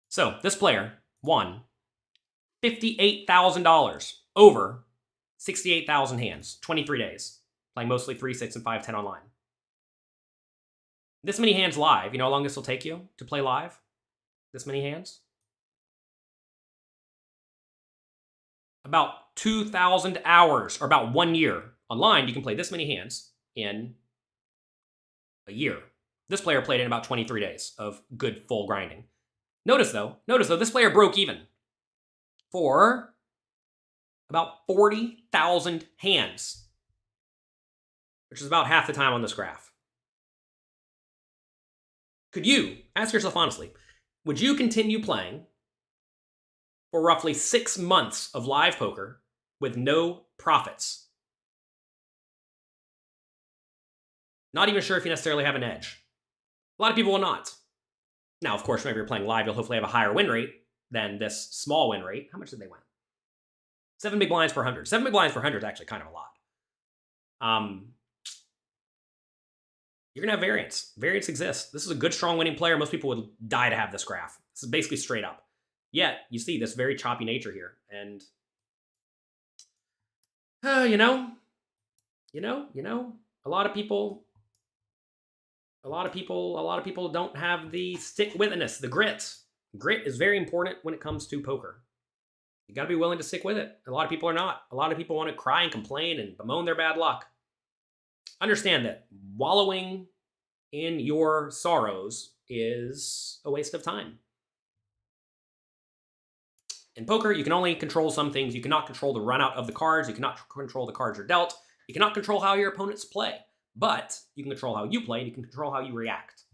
So this player won $58,000 over 68,000 hands, 23 days, playing mostly 3, 6, and 5, 10 online. This many hands live. You know how long this will take you to play live? This many hands? About 2,000 hours, or about 1 year. Online, you can play this many hands in a year. This player played in about 23 days of good full grinding. Notice though, this player broke even for about 40,000 hands, which is about half the time on this graph. Could you, ask yourself honestly, would you continue playing for roughly 6 months of live poker with no profits? Not even sure if you necessarily have an edge. A lot of people will not. Now, of course, whenever you're playing live, you'll hopefully have a higher win rate than this small win rate. How much did they win? 7 big blinds per 100. 7 big blinds per 100 is actually kind of a lot. You're going to have variance. Variance exists. This is a good, strong winning player. Most people would die to have this graph. This is basically straight up. Yet, you see this very choppy nature here. And, a lot of people don't have the stick-with-itness, the grit. Grit is very important when it comes to poker. You got to be willing to stick with it. A lot of people are not. A lot of people want to cry and complain and bemoan their bad luck. Understand that wallowing in your sorrows is a waste of time. In poker, you can only control some things. You cannot control the run out of the cards. You cannot control the cards you're dealt. You cannot control how your opponents play. But you can control how you play, and you can control how you react.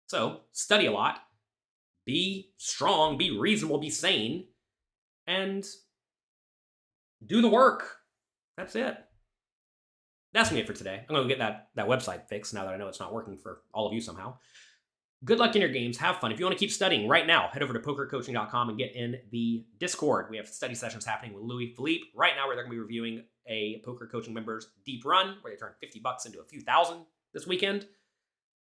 So, study a lot. Be strong, be reasonable, be sane, and do the work. That's it. That's going to be it for today. I'm going to get that website fixed now that I know it's not working for all of you somehow. Good luck in your games. Have fun. If you want to keep studying right now, head over to pokercoaching.com and get in the Discord. We have study sessions happening with Louis Philippe right now where they're going to be reviewing a Poker Coaching members deep run where they turn $50 into a few thousand this weekend.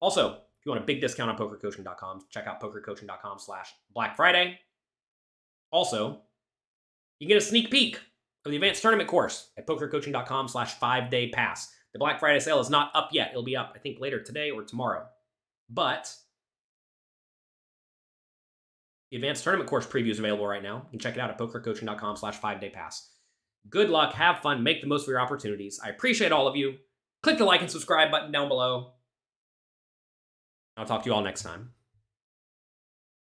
Also, if you want a big discount on pokercoaching.com, check out pokercoaching.com/Black Friday. Also, you can get a sneak peek of the advanced tournament course at pokercoaching.com/5-day pass. The Black Friday sale is not up yet. It'll be up, I think, later today or tomorrow. But the advanced tournament course preview is available right now. You can check it out at pokercoaching.com/5-day pass. Good luck, have fun, make the most of your opportunities. I appreciate all of you. Click the like and subscribe button down below. I'll talk to you all next time.